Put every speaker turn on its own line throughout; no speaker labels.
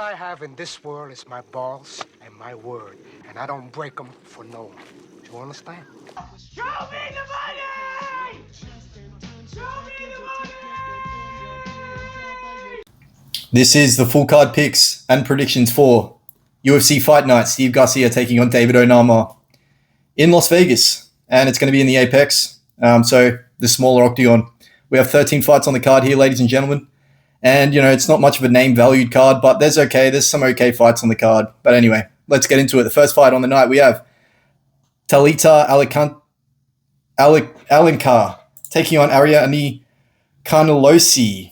I have in this world is my balls and my word, and I don't break them for no one. Do you understand?
Show me the money! Show me the money!
This is the full card picks and predictions for UFC Fight Night. Steve Garcia taking on David Onama in Las Vegas, and it's going to be in the Apex, so the smaller octagon. We have 13 fights on the card here, ladies and gentlemen. And, it's not much of a name-valued card, but there's some okay fights on the card. But anyway, let's get into it. The first fight on the night, we have Talita Alencar taking on Ariane Carnelosi.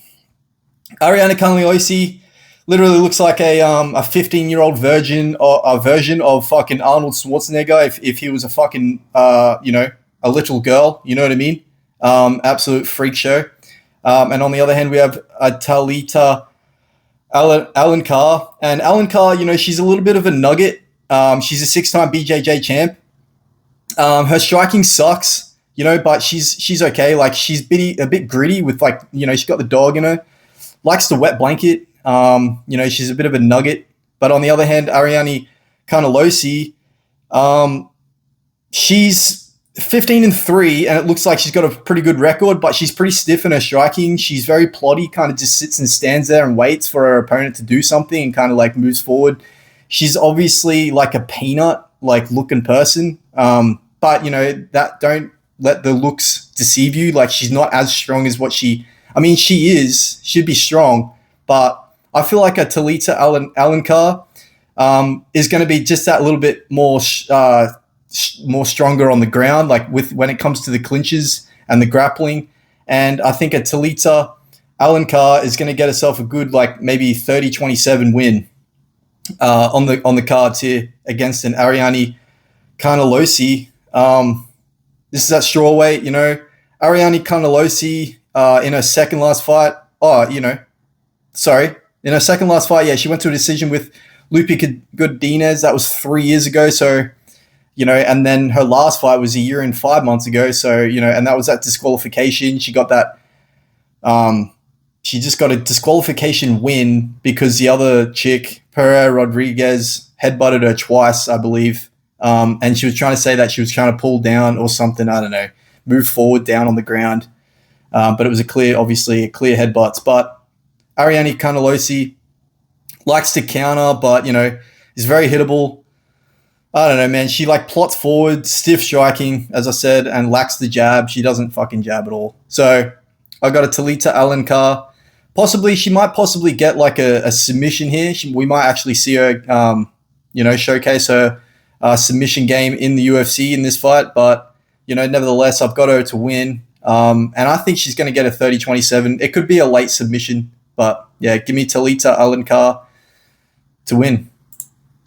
Ariane Carnelosi literally looks like a 15-year-old version of fucking Arnold Schwarzenegger if he was a fucking, a little girl. You know what I mean? Absolute freak show. And on the other hand, we have Talita Alencar. And Alencar, she's a little bit of a nugget. She's a 6-time BJJ champ. Her striking sucks, but she's okay. Like, she's a bit gritty with, she's got the dog in her. Likes the wet blanket. She's a bit of a nugget. But on the other hand, Ariane Carnelosi, she's 15-3, and it looks like she's got a pretty good record, but she's pretty stiff in her striking. She's very plotty, kind of just sits and stands there and waits for her opponent to do something and kind of moves forward. She's obviously like a peanut, looking person. But don't let the looks deceive you. She's not as strong as she should be strong, but I feel like a Talita Alencar is going to be just that little bit more stronger on the ground, when it comes to the clinches and the grappling. And I think a Talita Alencar is going to get herself a good, maybe 30-27 win on the cards here against an Ariane Carnelosi. This is at strawweight, Ariane Carnelosi in her second last fight. In her second last fight, she went to a decision with Lupe Godinez. That was 3 years ago. So, and then her last fight was a year and 5 months ago. So, and that was that disqualification. She got that, she just got a disqualification win because the other chick, Pereira Rodriguez, headbutted her twice, I believe. And she was trying to say that she was trying to pull down or something, I don't know, move forward down on the ground. But it was obviously a clear headbutts. But Ariane Carnelosi likes to counter, but, is very hittable. I don't know, man. She plots forward, stiff striking, as I said, and lacks the jab. She doesn't fucking jab at all. So I got a Talita Alencar. She might possibly get a submission here. We might actually see her, showcase her submission game in the UFC in this fight. But, nevertheless, I've got her to win. And I think she's going to get a 30-27. It could be a late submission. But, yeah, give me Talita Alencar to win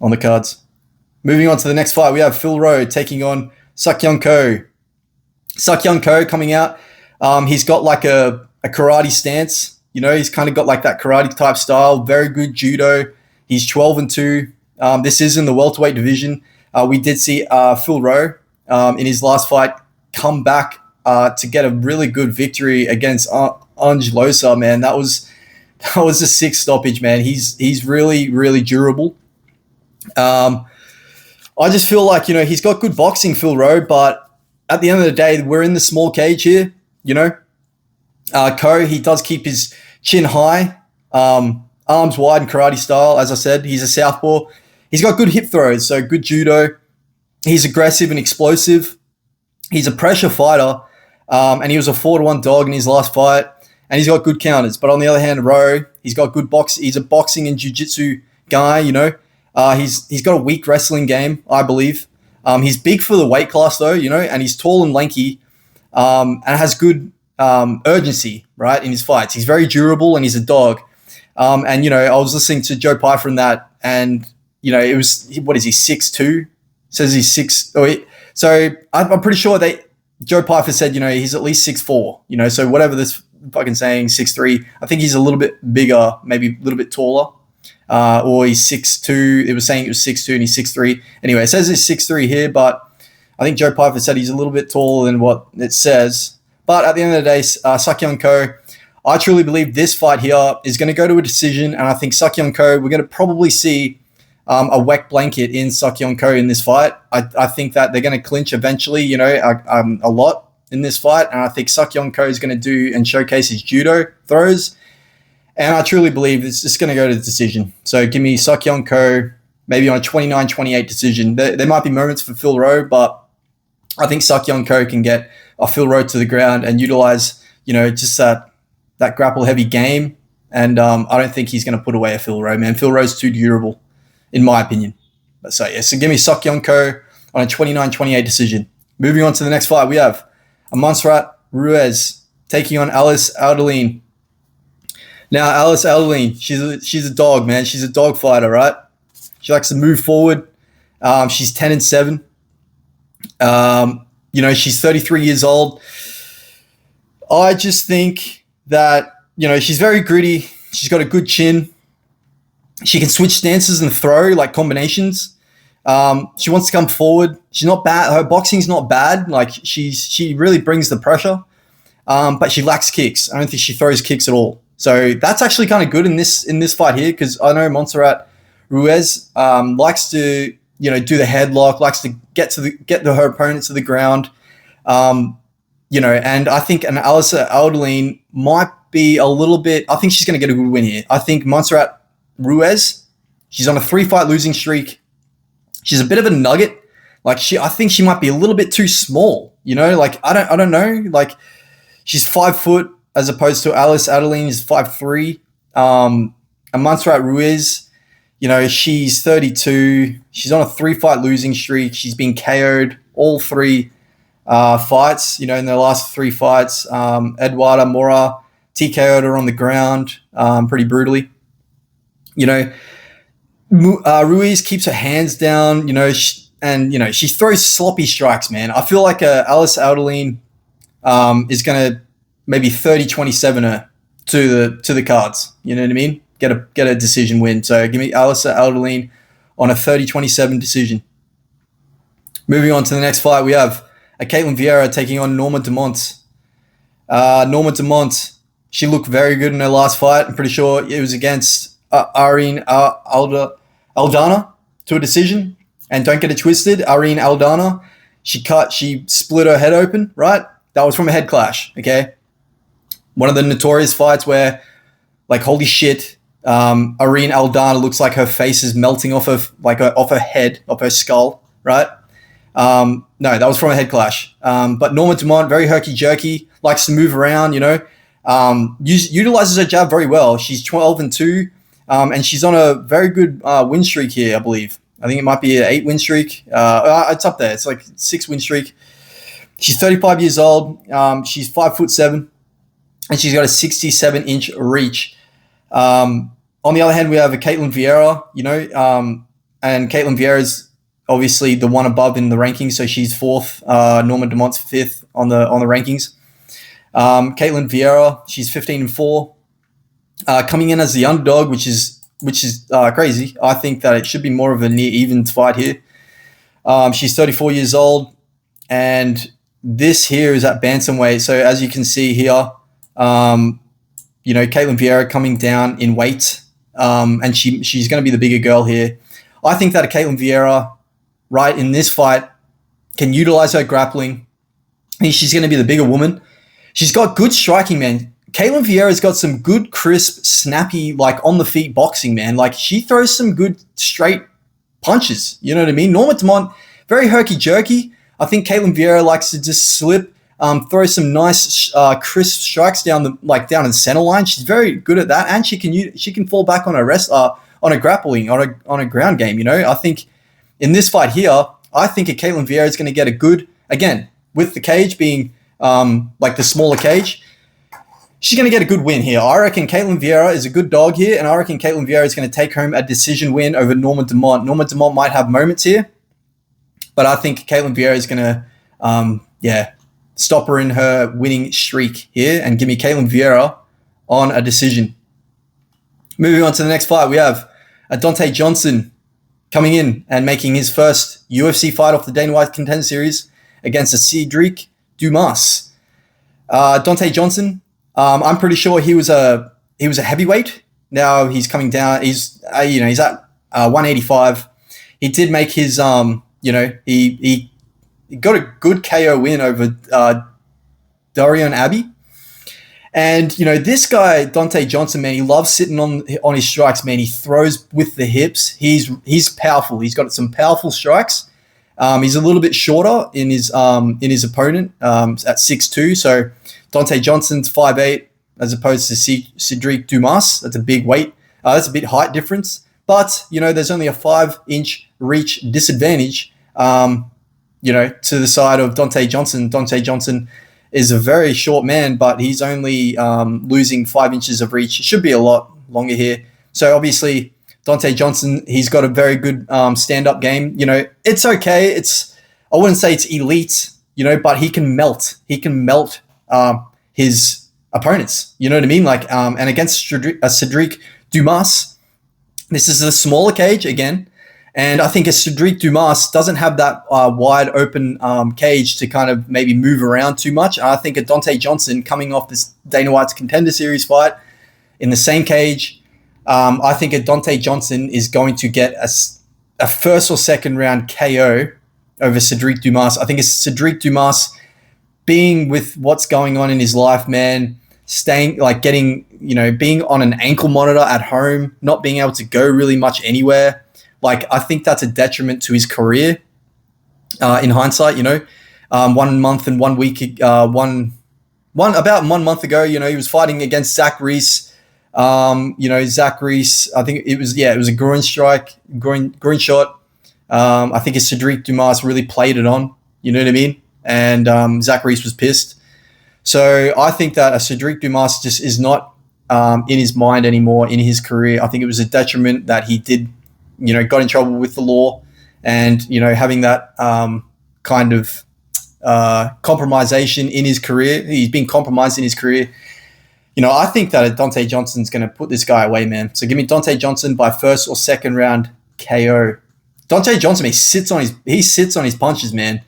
on the cards. Moving on to the next fight, we have Phil Rowe taking on Seokhyun Ko. Seokhyun Ko coming out. He's got a karate stance. He's kind of got that karate type style. Very good judo. He's 12-2. This is in the welterweight division. We did see Phil Rowe in his last fight come back to get a really good victory against Ange Losa, man. That was a sick stoppage, man. He's really, really durable. I just feel he's got good boxing, Phil Rowe, but at the end of the day, we're in the small cage here, Ko, he does keep his chin high, arms wide and karate style. As I said, he's a southpaw. He's got good hip throws, so good judo. He's aggressive and explosive. He's a pressure fighter, and he was a 4-1 dog in his last fight, and he's got good counters. But on the other hand, Rowe, he's got good he's a boxing and jiu-jitsu guy, He's got a weak wrestling game, I believe. He's big for the weight class, though, and he's tall and lanky, and has good urgency, right, in his fights. He's very durable, and he's a dog. And, I was listening to Joe Pye from that, and, it was, what is he, 6'2"? Says he's 6. So I'm pretty sure Joe Pfeiffer said, he's at least 6'4", so whatever this fucking saying, 6'3", I think he's a little bit bigger, maybe a little bit taller. Or he's 6'2". It was saying it was 6'2" and he's 6'3". Anyway, it says he's 6'3" here, but I think Joe Pfeiffer said he's a little bit taller than what it says. But at the end of the day, Seokhyun Ko, I truly believe this fight here is going to go to a decision, and I think Seokyeon Ko, we're going to probably see a wet blanket in Seokyeon Ko in this fight. I think that they're going to clinch eventually, a lot in this fight, and I think Seokyeon Ko is going to do and showcase his judo throws, and I truly believe it's just going to go to the decision. So give me Seokyeon Ko maybe on a 29-28 decision. There might be moments for Phil Rowe, but I think Seokyeon Ko can get a Phil Rowe to the ground and utilize, just that grapple-heavy game, and I don't think he's going to put away a Phil Rowe, man. Phil Rowe's too durable, in my opinion. So give me Seokyeon Ko on a 29-28 decision. Moving on to the next fight, we have a Montserrat Ruiz taking on Alice Alderline. Now, Alice Alderline, she's a dog, man. She's a dog fighter, right? She likes to move forward. She's 10-7. She's 33 years old. I just think that, she's very gritty. She's got a good chin. She can switch stances and throw, like combinations. She wants to come forward. She's not bad. Her boxing's not bad. Like, she really brings the pressure. But she lacks kicks. I don't think she throws kicks at all. So that's actually kind of good in this fight here, because I know Montserrat Ruiz likes to, do the headlock, likes to get her opponent to the ground. And I think an Alice Alderline might be a little bit, I think she's going to get a good win here. I think Montserrat Ruiz, she's on a 3-fight losing streak. She's a bit of a nugget. Like, I think she might be a little bit too small, I don't know. Like, she's 5 foot as opposed to Alice Alderline is 5'3". And Montserrat Ruiz, she's 32. She's on a 3-fight losing streak. She's been KO'd all 3 fights, in their last 3 fights. Eduarda Mora TKO'd her on the ground pretty brutally. Ruiz keeps her hands down, she throws sloppy strikes, man. I feel like Alice Alderline is going to maybe 30-27 her to the cards. You know what I mean? Get a decision win. So give me Alice Alderline on a 30-27 decision. Moving on to the next fight, we have a Caitlin Vieira taking on Norma Dumont. Norma Dumont, she looked very good in her last fight. I'm pretty sure it was against Irene Aldana to a decision. And don't get it twisted, Irene Aldana, she split her head open, right? That was from a head clash, okay? One of the notorious fights where, like, holy shit, Irene Aldana looks like her face is melting off her head, off her skull, right? No, that was from a head clash. But Norma Dumont, very herky-jerky, likes to move around, utilizes her jab very well. She's 12-2, and she's on a very good win streak here, I believe. I think it might be an 8-win streak. It's up there. It's like 6-win streak. She's 35 years old. She's 5'7", and she's got a 67-inch reach. On the other hand, we have a Caitlin Vieira, and Caitlin Vieira is obviously the one above in the rankings, so she's 4th. Norma Dumont's 5th on the rankings. Caitlin Vieira, she's 15-4, coming in as the underdog, which is crazy. I think that it should be more of a near even fight here. She's 34 years old, and this here is at bantamweight. So as you can see here, Caitlin Vieira coming down in weight, and she's going to be the bigger girl here. I think that a Caitlin Vieira, right, in this fight, can utilize her grappling. I think she's going to be the bigger woman. She's got good striking, man. Caitlin Vieira's got some good, crisp, snappy, like, on-the-feet boxing, man. Like, she throws some good straight punches. You know what I mean? Norma Dumont, very herky-jerky. I think Caitlin Vieira likes to just slip, throw some nice, crisp strikes down the center line. She's very good at that, and she can fall back on a grappling, on a ground game. I think in this fight here, I think a Caitlin Vieira is going to get a good, again, with the cage being like the smaller cage, she's going to get a good win here. I reckon Caitlin Vieira is a good dog here, and I reckon Caitlin Vieira is going to take home a decision win over Norma Dumont. Norma Dumont might have moments here, but I think Caitlin Vieira is going to, stop her in her winning streak here and give me Caitlin Vieira on a decision. Moving on to the next fight, we have Dante Johnson coming in and making his first UFC fight off the Dana White Contender Series against a Cedric Dumas. Dante Johnson, I'm pretty sure he was a heavyweight. Now he's coming down. He's at 185. He did make his he got a good KO win over Darian Abbey. And this guy Dante Johnson, man, he loves sitting on his strikes, man. He throws with the hips. He's powerful. He's got some powerful strikes. He's a little bit shorter in his opponent at 6'2". So Dante Johnson's 5'8", as opposed to Cedric Dumas. That's a big weight. That's a bit height difference. But there's only a 5-inch reach disadvantage. To the side of Dante Johnson. Dante Johnson is a very short man, but he's only losing 5 inches of reach. It should be a lot longer here. So obviously, Dante Johnson, he's got a very good stand-up game. It's okay. I wouldn't say it's elite, but he can melt. He can melt his opponents. You know what I mean? And against Cedric Dumas, this is a smaller cage again. And I think Cedric Dumas doesn't have that wide open cage to kind of maybe move around too much. I think a Dante Johnson coming off this Dana White's Contender Series fight in the same cage, I think a Dante Johnson is going to get a first or second round KO over Cedric Dumas. I think it's Cedric Dumas being with what's going on in his life, man, being on an ankle monitor at home, not being able to go really much anywhere. I think that's a detriment to his career. In hindsight, 1 month and 1 week, about 1 month ago, he was fighting against Zach Reese. Zach Reese, I think it was a groin shot. I think Cedric Dumas really played it on. You know what I mean? And Zach Reese was pissed. So I think that Cedric Dumas just is not in his mind anymore in his career. I think it was a detriment that he did. Got in trouble with the law and, having that kind of compromisation in his career. He's been compromised in his career. I think that Dante Johnson's going to put this guy away, man. So give me Dante Johnson by first or second round KO. Dante Johnson, he sits on his punches, man.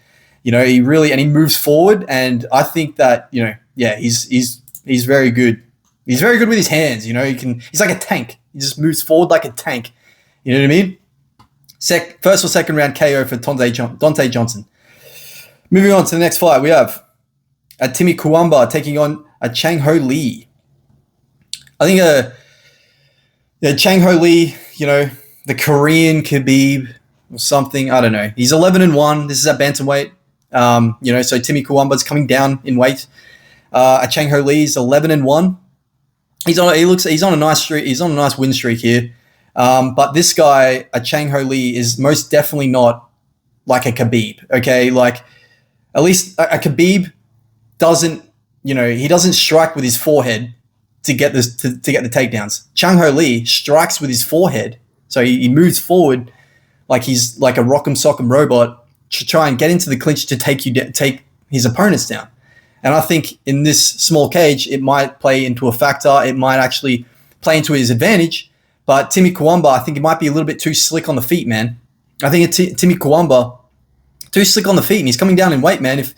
He moves forward. And I think that, he's very good. He's very good with his hands. He's like a tank. He just moves forward like a tank. You know what I mean? First or second round KO for Dante Johnson. Moving on to the next fight, we have Timmy Kawamba taking on Chang Ho Lee. I think Chang Ho Lee, the Korean Khabib or something. I don't know. He's 11-1. This is at bantamweight. So Timmy Kawamba's coming down in weight. Chang Ho Lee's 11-1. He's on a nice streak. He's on a nice win streak here. But this guy, Chang Ho Lee, is most definitely not like a Khabib. Okay, at least a Khabib doesn't, he doesn't strike with his forehead to get the takedowns. Chang Ho Lee strikes with his forehead, so he moves forward like he's like a rock'em sock'em robot to try and get into the clinch to take his opponents down. And I think in this small cage, it might play into a factor. It might actually play into his advantage. But Timmy Kawamba, I think he might be a little bit too slick on the feet, man. I think Timmy Kawamba, too slick on the feet, and he's coming down in weight, man. If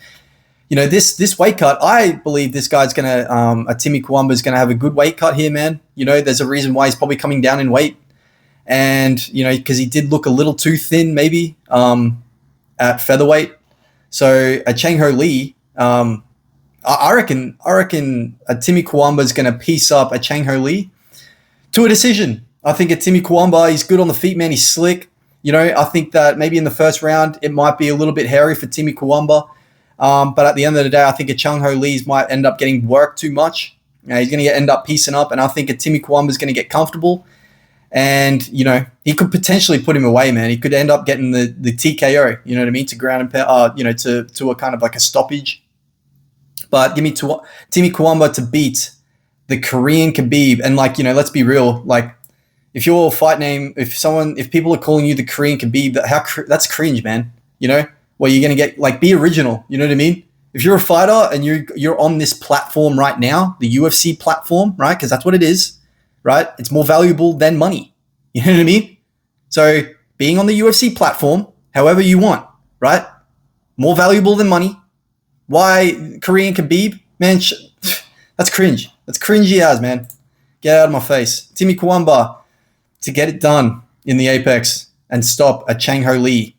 this weight cut, I believe this guy's Timmy Kawamba is gonna have a good weight cut here, man. There's a reason why he's probably coming down in weight, and because he did look a little too thin, maybe at featherweight. So Chang Ho Lee, I reckon Timmy Kawamba is gonna piece up a Chang Ho Lee to a decision. I think at Timmy Kawamba, he's good on the feet, man. He's slick. I think that maybe in the first round, it might be a little bit hairy for Timmy Kawamba. But at the end of the day, I think a Chang Ho Lee's might end up getting worked too much. He's going to end up piecing up. And I think a Timmy Kawamba is going to get comfortable. And, he could potentially put him away, man. He could end up getting the TKO, you know what I mean, to ground and pound, to a kind of like a stoppage. But give me Timmy Kawamba to beat the Korean Khabib. And let's be real, if your fight name, if people are calling you the Korean Khabib, that's cringe, man. Well, you're going to get, be original. You know what I mean? If you're a fighter and you're on this platform right now, the UFC platform, right? Because that's what it is, right? It's more valuable than money. You know what I mean? So being on the UFC platform, however you want, right? More valuable than money. Why Korean Khabib? Man, That's cringe. That's cringy as, man. Get out of my face. Timmy Kawamba to get it done in the Apex and stop a Chang Ho Lee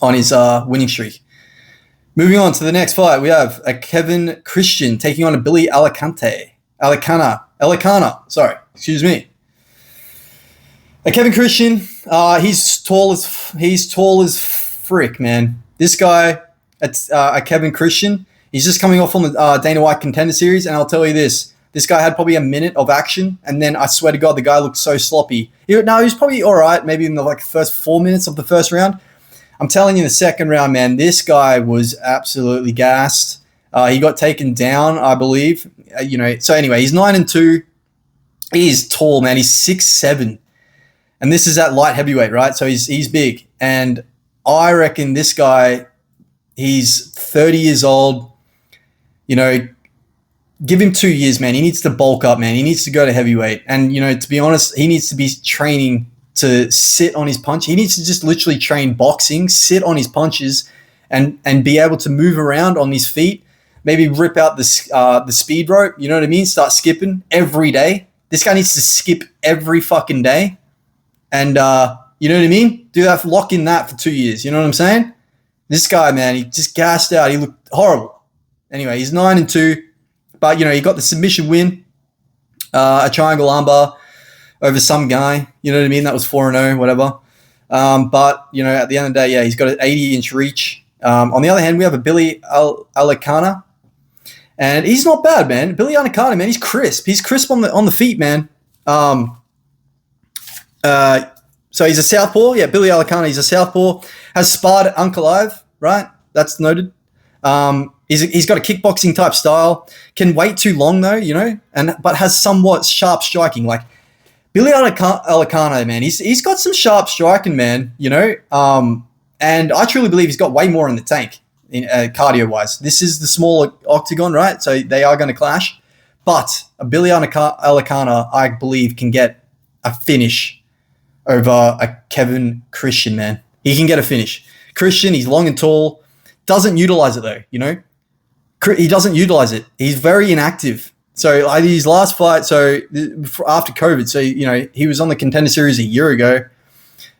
on his winning streak. Moving on to the next fight, we have a Kevin Christian taking on a Billy Alicana. Sorry, excuse me. A Kevin Christian, he's tall as frick, man. This guy, it's a Kevin Christian. He's just coming off on the Dana White Contender Series, and I'll tell you this guy had probably a minute of action, and then I swear to God, the guy looked so sloppy. He was probably all right, maybe in the first 4 minutes of the first round. I'm telling you, the second round, man, this guy was absolutely gassed. He got taken down, I believe. So anyway, he's 9-2. He is tall, man. He's 6'7", and this is at light heavyweight, right? So he's big, and I reckon this guy, he's 30 years old. Give him 2 years, man. He needs to bulk up, man. He needs to go to heavyweight, and to be honest, he needs to be training to sit on his punch. He needs to just literally train boxing, sit on his punches, and be able to move around on his feet. Maybe rip out the speed rope. You know what I mean? Start skipping every day. This guy needs to skip every fucking day, and you know what I mean? Do that. Lock in that for 2 years. You know what I'm saying? This guy, man, he just gassed out. He looked horrible. Anyway, he's 9-2, but he got the submission win, a triangle armbar over some guy, you know what I mean? That was 4-0, whatever. But, at the end of the day, yeah, he's got an 80-inch reach. On the other hand, we have a Billy Alicana, and he's not bad, man. Billy Alicana, man, he's crisp. He's crisp on the feet, man. So he's a southpaw. Yeah, Billy Alicana, he's a southpaw. Has sparred at Uncle Ive, right? That's noted. He's got a kickboxing type style. Can wait too long though, but has somewhat sharp striking. Like Billy Alicana, man, he's got some sharp striking, man. And I truly believe he's got way more in the tank, cardio wise. This is the smaller octagon, right? So they are going to clash. But a Billy Alicana, I believe, can get a finish over a Kevin Christian, man. He can get a finish. Christian, he's long and tall. Doesn't utilize it though, He doesn't utilize it. He's very inactive. So his last fight, after COVID, he was on the Contender Series a year ago.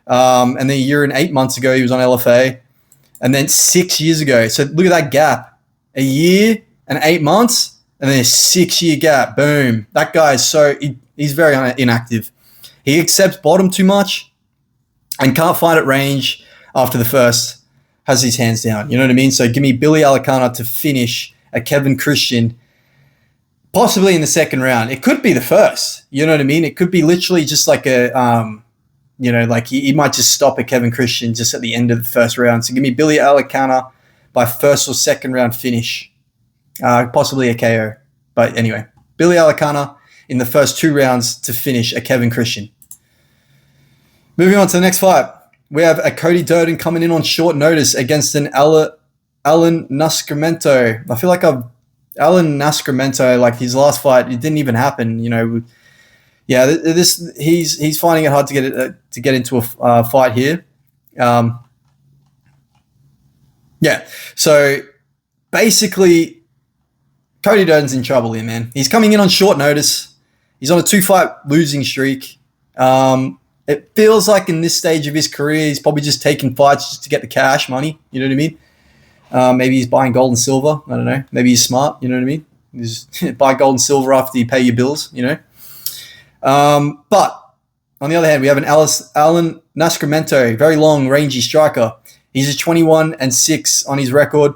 And then a year and 8 months ago, he was on LFA. And then 6 years ago. So look at that gap. A year and 8 months, and then a 6 year gap. Boom. That guy is he's very inactive. He accepts bottom too much and can't find at range after the first. Has his hands down. You know what I mean? So give me Billy Alicana to finish a Kevin Christian, possibly in the second round. It could be the first. You know what I mean? It could be literally just like he might just stop a Kevin Christian just at the end of the first round. So give me Billy Alicana by first or second round finish, possibly a KO. But anyway, Billy Alicana in the first 2 rounds to finish a Kevin Christian. Moving on to the next fight. We have a Cody Durden coming in on short notice against an Alan Nascimento. I feel like Alan Nascimento, like his last fight, it didn't even happen. He's finding it hard to get into a fight here. So basically, Cody Durden's in trouble here, man. He's coming in on short notice. He's on a 2-fight losing streak. It feels like in this stage of his career, he's probably just taking fights just to get the cash money. You know what I mean? Maybe he's buying gold and silver. I don't know. Maybe he's smart. You know what I mean? Just buy gold and silver after you pay your bills, But on the other hand, we have an Alan Nascimento, very long, rangy striker. He's a 21-6 on his record.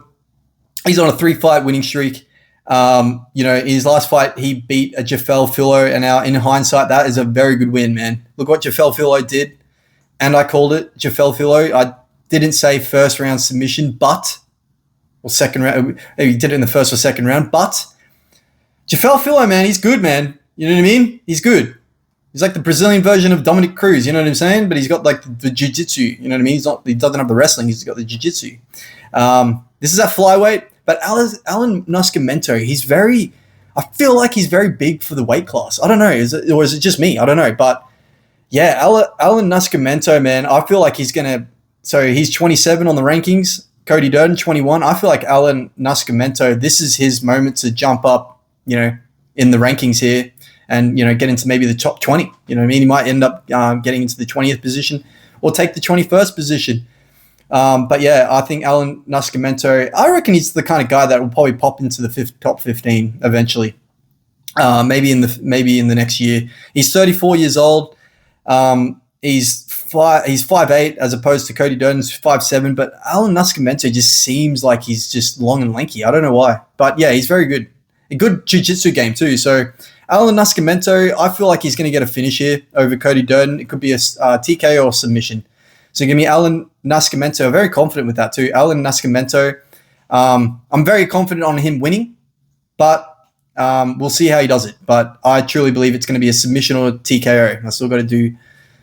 He's on a 3-fight winning streak. In his last fight, he beat a Jafel Filo, and now in hindsight, that is a very good win, man. Look what Jafel Filo did, and I called it Jafel Filo. I didn't say first round submission, or second round. He did it in the first or second round, but Jafel Filo, man, he's good, man. You know what I mean? He's good. He's like the Brazilian version of Dominic Cruz, you know what I'm saying? But he's got like the jiu-jitsu, you know what I mean? He doesn't have the wrestling, he's got the jiu-jitsu. This is at flyweight. But Alan Nascimento, I feel like he's very big for the weight class. I don't know. Is it just me? I don't know. But yeah, Alan Nascimento, man, I feel like he's he's 27 on the rankings. Cody Durden, 21. I feel like Alan Nascimento, this is his moment to jump up, in the rankings here, and get into maybe the top 20. You know what I mean? He might end up getting into the 20th position or take the 21st position. But yeah, I think Alan Nascimento, I reckon he's the kind of guy that will probably pop into the top 15 eventually. Maybe in the next year. He's 34 years old. He's 5'8" as opposed to Cody Durden's 5'7", but Alan Nascimento just seems like he's just long and lanky. I don't know why. But yeah, he's very good. A good jiu-jitsu game too. So Alan Nascimento, I feel like he's going to get a finish here over Cody Durden. It could be a TKO or submission. So give me Alan Nascimento. I'm very confident with that too. Alan Nascimento. I'm very confident on him winning, but we'll see how he does it. But I truly believe it's going to be a submission or a TKO. I still got to do.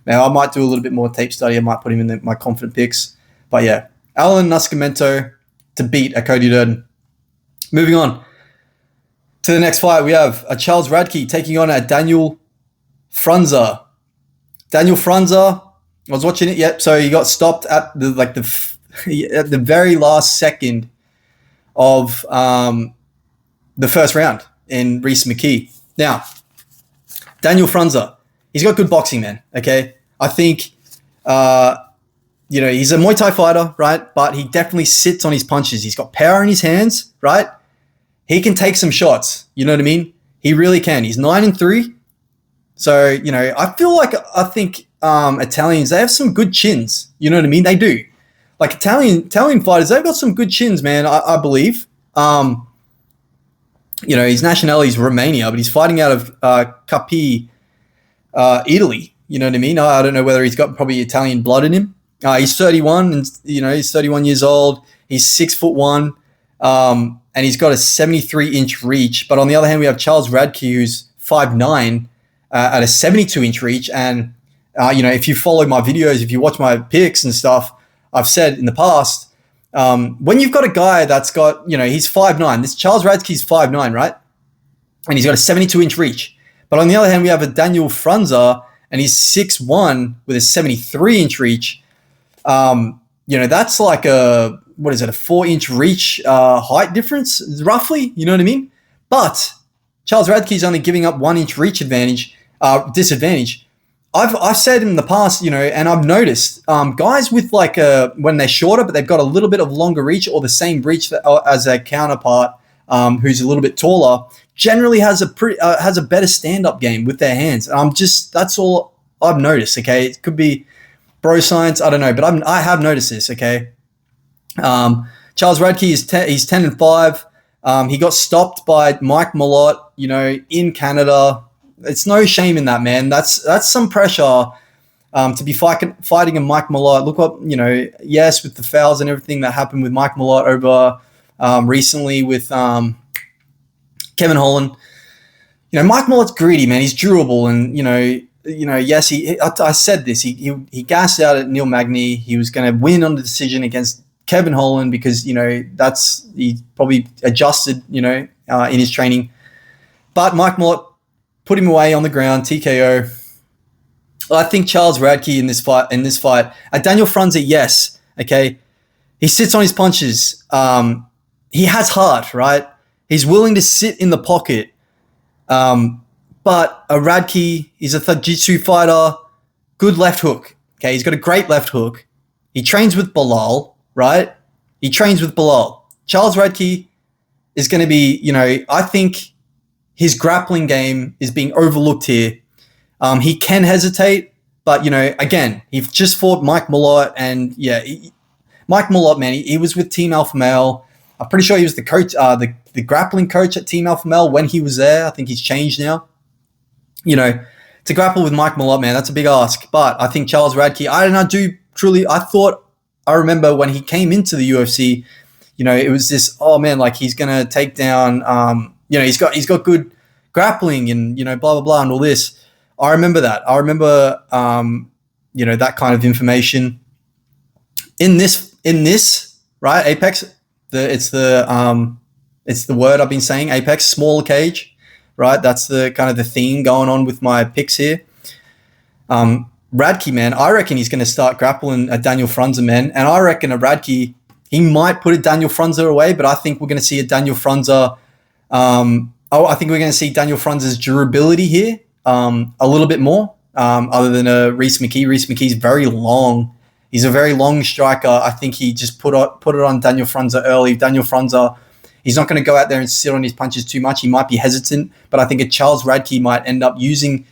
Now, I might do a little bit more tape study. I might put him in my confident picks. But yeah, Alan Nascimento to beat a Cody Durden. Moving on to the next fight, we have a Charles Radke taking on a Daniel Frunza. Daniel Frunza, I was watching it. Yep. So he got stopped at the very last second of the first round in Reese McKee. Now, Daniel Frunza, he's got good boxing, man. Okay, I think he's a Muay Thai fighter, right? But he definitely sits on his punches. He's got power in his hands, right? He can take some shots. You know what I mean? He really can. He's 9-3. So I think Italians, they have some good chins. You know what I mean? They do. Like Italian fighters, they've got some good chins, man. I believe. His nationality is Romania, but he's fighting out of Capi, Italy. You know what I mean? I don't know whether he's got probably Italian blood in him. He's 31, and he's 31 years old. He's 6'1", and he's got a 73-inch reach. But on the other hand, we have Charles Radke, who's 5'9", at a 72-inch reach. And if you follow my videos, if you watch my picks and stuff, I've said in the past, when you've got a guy that's got, he's 5'9", this Charles Radke's 5'9", right? And he's got a 72-inch reach. But on the other hand, we have a Daniel Frunza, and he's 6'1" with a 73-inch reach. That's like a 4-inch reach height difference, roughly, you know what I mean? But Charles Radke's only giving up 1-inch reach disadvantage. I've said in the past, and I've noticed guys with when they're shorter, but they've got a little bit of longer reach or the same reach as their counterpart who's a little bit taller, generally has a better stand-up game with their hands. That's all I've noticed, okay? It could be bro science, I don't know, but I have noticed this, okay? Charles Radke he's 10-5. He got stopped by Mike Malott, in Canada. It's no shame in that, man. That's some pressure to be fighting a Mike Malott. Look what, yes, with the fouls and everything that happened with Mike Malott over recently with Kevin Holland. Mike Mallott's greedy, man. He's durable, and yes, I said this. He gassed out at Neil Magny. He was going to win on the decision against Kevin Holland because he probably adjusted in his training. But Mike Malott put him away on the ground, TKO. I think Charles Radke in this fight, Daniel Frunza, yes, okay. He sits on his punches. He has heart, right? He's willing to sit in the pocket. But a Radke, he's a Jiu-Jitsu fighter, good left hook. Okay, he's got a great left hook. He trains with Bilal, right? He trains with Bilal. Charles Radke is going to be, I think his grappling game is being overlooked here. He can hesitate, but, again, he just fought Mike Malott, and yeah, Mike Malott, man, he was with Team Alpha Male. I'm pretty sure he was the coach, the grappling coach at Team Alpha Male when he was there. I think he's changed now. To grapple with Mike Malott, man, that's a big ask. But I think Charles Radke, I remember when he came into the UFC, it was this, oh man, like he's going to take down, he's got good grappling and, blah, blah, blah, and all this. I remember that. I remember, that kind of information. In this, right, Apex, it's the word I've been saying, Apex, smaller cage, right? That's the kind of the theme going on with my picks here. Radke, man, I reckon he's going to start grappling a Daniel Frunza, man. And I reckon a Radke, he might put a Daniel Frunza away, but I think we're going to see a Daniel Frunza, I think we're going to see Daniel Frunze's durability here a little bit more, other than Reese McKee. Reese McKee's very long. He's a very long striker. I think he just put it on Daniel Frunze early. Daniel Frunze, he's not going to go out there and sit on his punches too much. He might be hesitant, but I think a Charles Radke might end up using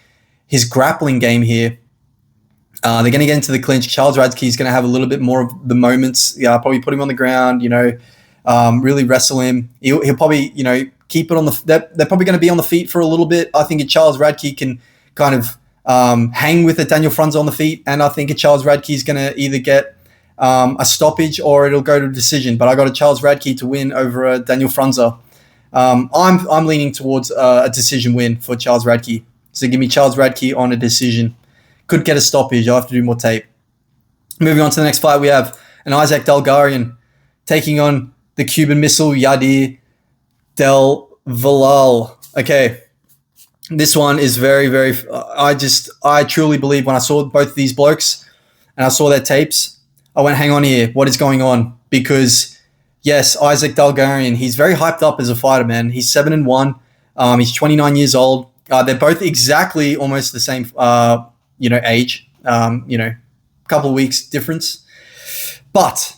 his grappling game here. They're going to get into the clinch. Charles Radke is going to have a little bit more of the moments. Yeah, probably put him on the ground, really wrestle him. He'll probably, keep it on the. They're probably going to be on the feet for a little bit. I think a Charles Radke can kind of hang with a Daniel Frunze on the feet, and I think a Charles Radke is going to either get a stoppage or it'll go to a decision. But I got a Charles Radke to win over a Daniel Frunze. I'm leaning towards a decision win for Charles Radke. So give me Charles Radke on a decision. Could get a stoppage. I'll have to do more tape. Moving on to the next fight, we have an Isaac Dalgarian taking on the Cuban missile Yadir Del Villal. Okay, this one is very, very. I truly believe when I saw both of these blokes and I saw their tapes, I went, hang on here, what is going on? Because yes, Isaac Dalgarian, he's very hyped up as a fighter, man. He's 7-1. He's 29 years old. They're both exactly almost the same, age. Couple of weeks difference. But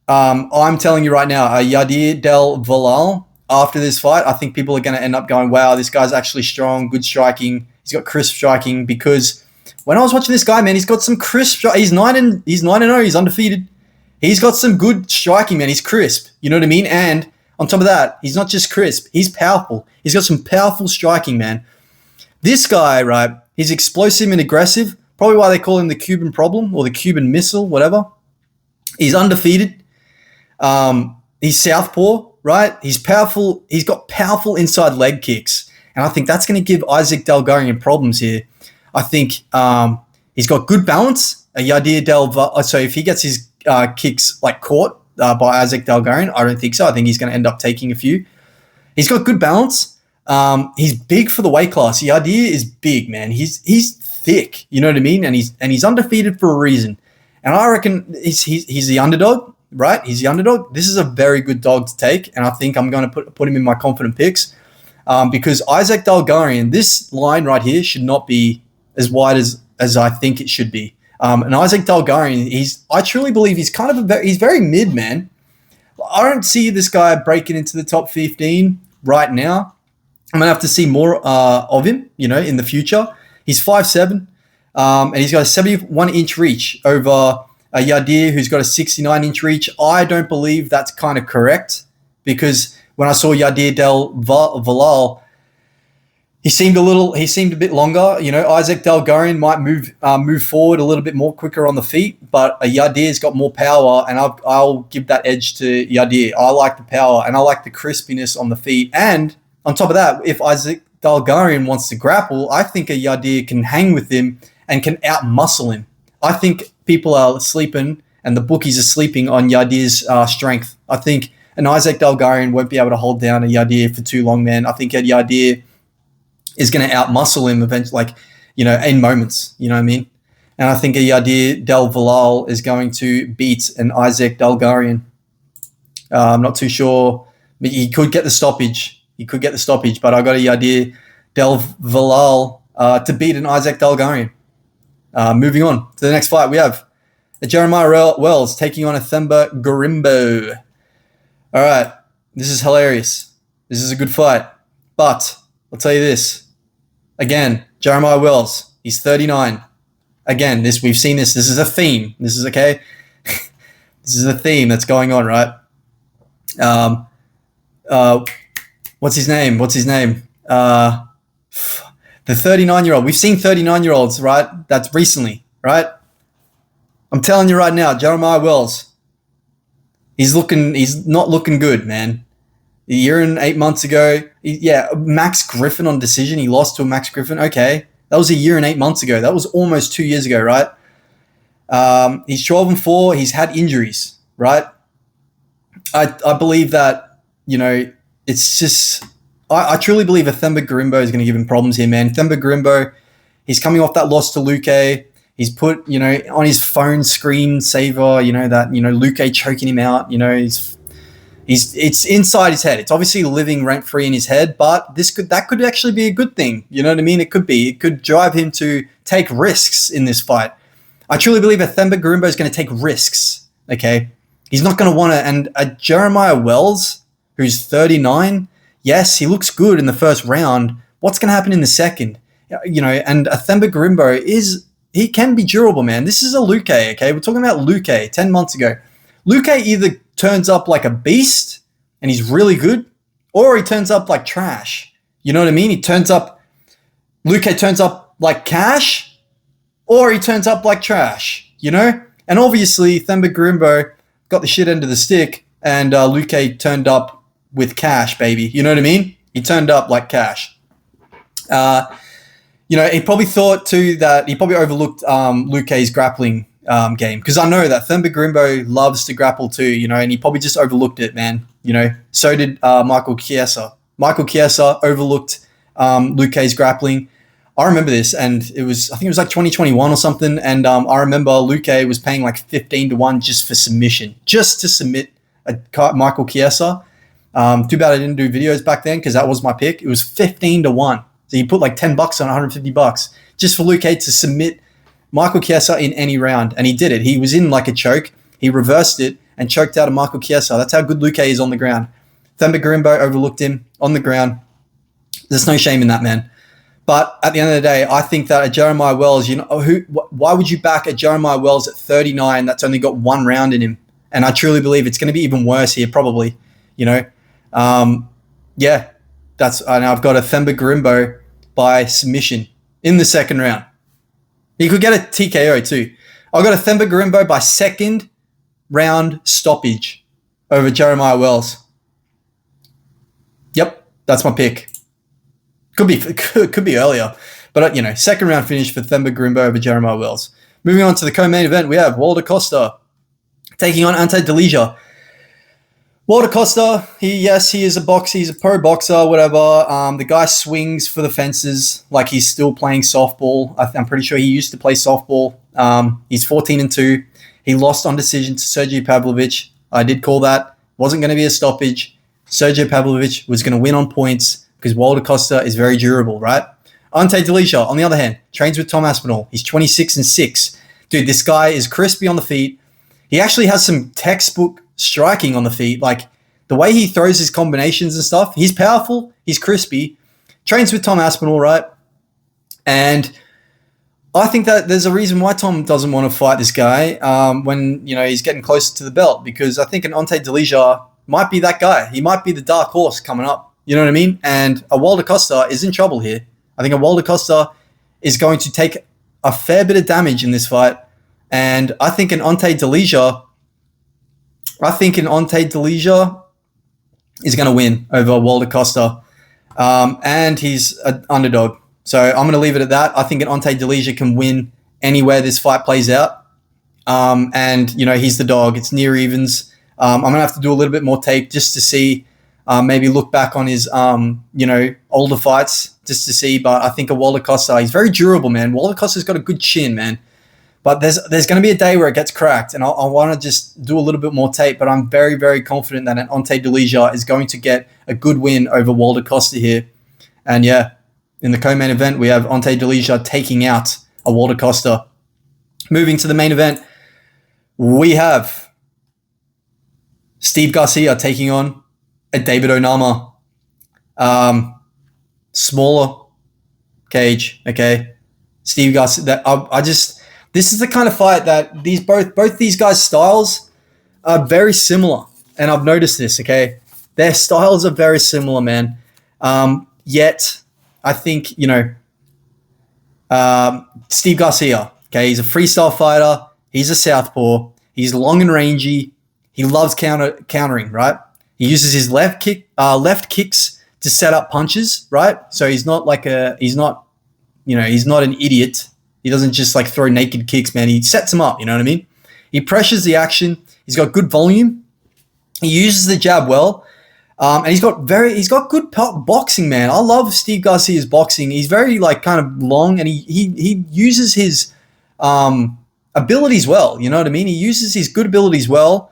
I'm telling you right now, Yadir Del Villal, after this fight, I think people are going to end up going, wow, this guy's actually strong, good striking. He's got crisp striking, because when I was watching this guy, man, he's got some crisp. He's 9-0. He's undefeated. He's got some good striking, man. He's crisp. You know what I mean? And on top of that, he's not just crisp. He's powerful. He's got some powerful striking, man. This guy, right, he's explosive and aggressive. Probably why they call him the Cuban problem or the Cuban missile, whatever. He's undefeated. He's southpaw, right? He's powerful. He's got powerful inside leg kicks. And I think that's going to give Isaac Dalgarian problems here. I think he's got good balance. So if he gets his kicks caught by Isaac Dalgarian, I don't think so. I think he's going to end up taking a few. He's got good balance. He's big for the weight class. Yadir is big, man. He's thick. You know what I mean? And he's undefeated for a reason. And I reckon he's the underdog, right? He's the underdog. This is a very good dog to take, and I think I'm going to put him in my confident picks because Isaac Dalgarian, this line right here should not be as wide as I think it should be. And Isaac Dalgarian, I truly believe he's kind of he's very mid, man. I don't see this guy breaking into the top 15 right now. I'm going to have to see more of him, in the future. He's 5'7", and he's got a 71-inch reach over Yadir, who's got a 69-inch reach. I don't believe that's kind of correct, because when I saw Yadir Del Villal, he seemed a bit longer. Isaac Dalgarian might move forward a little bit more quicker on the feet, but Yadir's got more power, and I'll give that edge to Yadir. I like the power, and I like the crispiness on the feet. And on top of that, if Isaac Dalgarian wants to grapple, I think a Yadir can hang with him and can out-muscle him. I think people are sleeping, and the bookies are sleeping on Yadir's strength. I think an Isaac Dalgarian won't be able to hold down a Yadir for too long, man. I think a Yadir is going to out-muscle him eventually, in moments. You know what I mean? And I think a Yadir Del Villal is going to beat an Isaac Dalgarian. I'm not too sure. He could get the stoppage. But I got a Yadir Del Villal to beat an Isaac Dalgarian. Moving on to the next fight, we have Jeremiah Wells taking on Themba Gorimbo. All right, this is hilarious. This is a good fight. But I'll tell you this. Again, Jeremiah Wells, he's 39. Again, we've seen this. This is a theme. This is okay. This is a theme that's going on, right? What's his name? The 39-year-old. We've seen 39-year-olds, right? That's recently, right? I'm telling you right now, Jeremiah Wells, he's not looking good, man. A year and 8 months ago, Max Griffin on decision. He lost to a Max Griffin. Okay, that was a year and 8 months ago. That was almost 2 years ago, right? He's 12-4. He's had injuries, right? I believe that, it's just I truly believe Themba Gorimbo is going to give him problems here, man. Themba Gorimbo, he's coming off that loss to Luque. He's put, on his phone screen saver, that, Luque choking him out. It's inside his head. It's obviously living rent free in his head, but that could actually be a good thing. You know what I mean? It could drive him to take risks in this fight. I truly believe Themba Gorimbo is going to take risks. Okay, he's not going to want to. And Jeremiah Wells, who's 39, yes, he looks good in the first round. What's going to happen in the second? You know, and Themba Gorimbo he can be durable, man. This is a Luque, okay? We're talking about Luque 10 months ago. Luque either turns up like a beast and he's really good, or he turns up like trash. You know what I mean? Luque turns up like cash, or he turns up like trash, you know? And obviously, Themba Gorimbo got the shit end of the stick, and Luque turned up with cash, baby. You know what I mean? He turned up like cash. You know, he probably thought too that he probably overlooked Luque's grappling game, because I know that Themba Gorimbo loves to grapple too, you know, and he probably just overlooked it, man. You know, so did Michael Chiesa. Michael Chiesa overlooked Luque's grappling. I remember this, and I think it was like 2021 or something, and I remember Luque was paying like 15-1 just for submission, just to submit Michael Chiesa. Too bad I didn't do videos back then, because that was my pick. It was 15-1. So you put like $10 on $150 just for Luque to submit Michael Chiesa in any round, and he did it. He was in like a choke. He reversed it and choked out of Michael Chiesa. That's how good Luque is on the ground. Themba Gorimbo overlooked him on the ground. There's no shame in that, man. But at the end of the day, I think that a Jeremiah Wells, you know, why would you back a Jeremiah Wells at 39 that's only got one round in him? And I truly believe it's going to be even worse here, probably. You know, yeah. And I've got a Themba Gorimbo by submission in the second round. He could get a TKO too. I've got a Themba Gorimbo by second round stoppage over Jeremiah Wells. Yep, that's my pick. Could be earlier, but you know, second round finish for Themba Gorimbo over Jeremiah Wells. Moving on to the co-main event, we have Walter Costa taking on Ante Delija. Walter Costa, he is a boxer. He's a pro boxer, whatever. The guy swings for the fences like he's still playing softball. I'm pretty sure he used to play softball. He's 14-2. He lost on decision to Sergey Pavlovich. I did call that. Wasn't going to be a stoppage. Sergey Pavlovich was going to win on points because Walter Costa is very durable, right? Ante Delija, on the other hand, trains with Tom Aspinall. He's 26-6. Dude, this guy is crispy on the feet. He actually has some textbook striking on the feet. Like the way he throws his combinations and stuff, he's powerful, he's crispy, trains with Tom Aspinall, right? And I think that there's a reason why Tom doesn't want to fight this guy when, you know, he's getting closer to the belt, because I think an Ante Delija might be that guy. He might be the dark horse coming up. You know what I mean? And a Walter Costa is in trouble here. I think a Walter Costa is going to take a fair bit of damage in this fight. And I think an Ante Delija is going to win over Walter Costa. And he's an underdog. So I'm going to leave it at that. I think an Ante Delija can win anywhere this fight plays out. And, you know, he's the dog. It's near evens. I'm going to have to do a little bit more tape just to see, maybe look back on his, you know, older fights just to see. But I think a Walter Costa, he's very durable, man. Walter Costa's got a good chin, man. But there's going to be a day where it gets cracked, and I want to just do a little bit more tape. But I'm very, very confident that an Ante Delija is going to get a good win over Walter Costa here. And yeah, in the co-main event, we have Ante Delija taking out a Walter Costa. Moving to the main event, we have Steve Garcia taking on a David Onama. Smaller cage, okay? Steve Garcia, this is the kind of fight that both these guys' styles are very similar. And I've noticed this, okay? Their styles are very similar, man. Yet, I think, you know, Steve Garcia, okay? He's a freestyle fighter. He's a southpaw. He's long and rangy. He loves countering, right? He uses his left kicks to set up punches, right? So he's not an idiot. He doesn't just like throw naked kicks, man. He sets them up, you know what I mean? He pressures the action. He's got good volume. He uses the jab well. And he's got good boxing, man. I love Steve Garcia's boxing. He's very like kind of long, and he uses his abilities well, you know what I mean? He uses his good abilities well.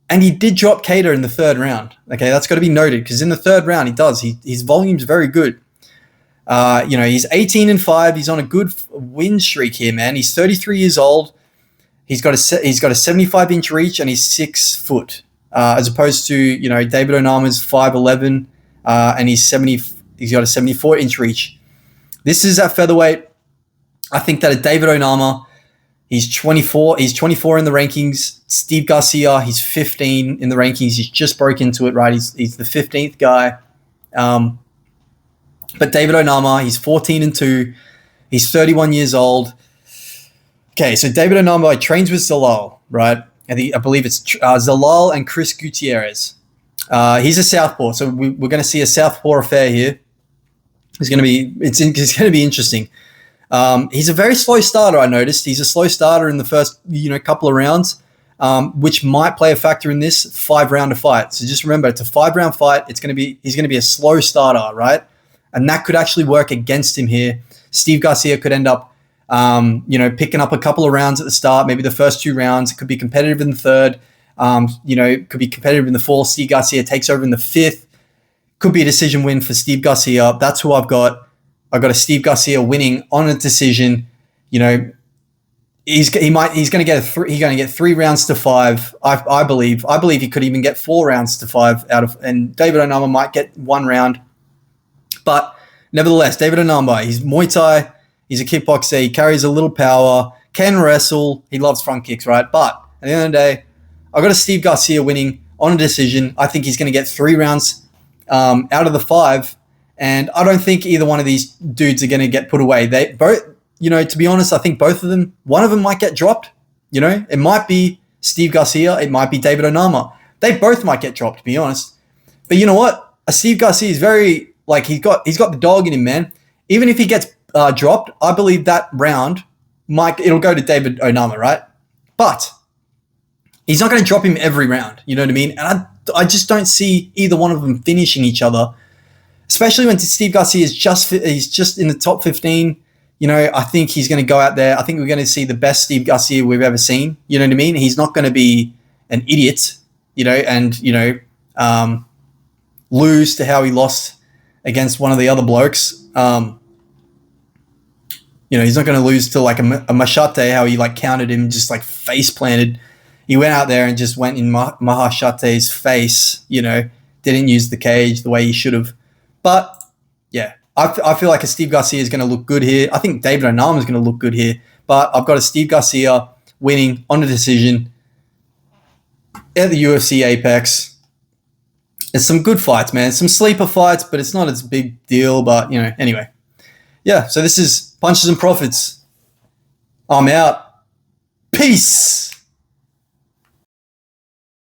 And he did drop Cater in the third round. Okay, that's got to be noted because in the third round he does. His volume's very good. He's 18-5. He's on a good win streak here, man. He's 33 years old. He's got a 75-inch reach and he's 6 foot, as opposed to David Onama's 5'11", and he's got a 74-inch reach. This is at featherweight. I think that at David Onama, he's 24. He's 24 in the rankings. Steve Garcia, he's 15 in the rankings. He's just broke into it, right? He's the 15th guy. But David Onama, he's 14-2. He's 31 years old. Okay, so David Onama trains with Zalal, right? I believe it's Zalal and Chris Gutierrez. He's a southpaw, so we're going to see a southpaw affair here. It's going to be interesting. He's a very slow starter. I noticed he's a slow starter in the first couple of rounds, which might play a factor in this 5-rounder fight. So just remember, it's a 5-round fight. He's going to be a slow starter, right? And that could actually work against him here. Steve Garcia could end up, picking up a couple of rounds at the start, maybe the first 2 rounds. It could be competitive in the third. It could be competitive in the fourth. Steve Garcia takes over in the fifth. Could be a decision win for Steve Garcia. That's who I've got. I've got a Steve Garcia winning on a decision. He's going to get 3 rounds to 5. I believe he could even get 4 rounds to 5 and David Onama might get 1 round. But nevertheless, David Onama, he's Muay Thai, he's a kickboxer, he carries a little power, can wrestle, he loves front kicks, right? But at the end of the day, I've got a Steve Garcia winning on a decision. I think he's going to get 3 rounds out of the 5, and I don't think either one of these dudes are going to get put away. They both, to be honest, I think both of them, one of them might get dropped. It might be Steve Garcia, it might be David Onama. They both might get dropped, to be honest. But you know what? A Steve Garcia is very... he's got the dog in him, man. Even if he gets dropped, I believe that round it'll go to David Onama, right? But he's not going to drop him every round. You know what I mean? And I just don't see either one of them finishing each other, especially when Steve Garcia he's just in the top 15. I think he's going to go out there. I think we're going to see the best Steve Garcia we've ever seen. You know what I mean? He's not going to be an idiot, and lose to how he lost against one of the other blokes. He's not going to lose to like a Machete, how he countered him, just face planted. He went out there and just went in Mahachate's face, didn't use the cage the way he should have. But yeah, I feel like a Steve Garcia is going to look good here. I think David Onama is going to look good here, but I've got a Steve Garcia winning on a decision at the UFC Apex. It's some good fights, man. Some sleeper fights, but it's not as big deal. But, anyway. Yeah, so this is Punches and Profits. I'm out. Peace.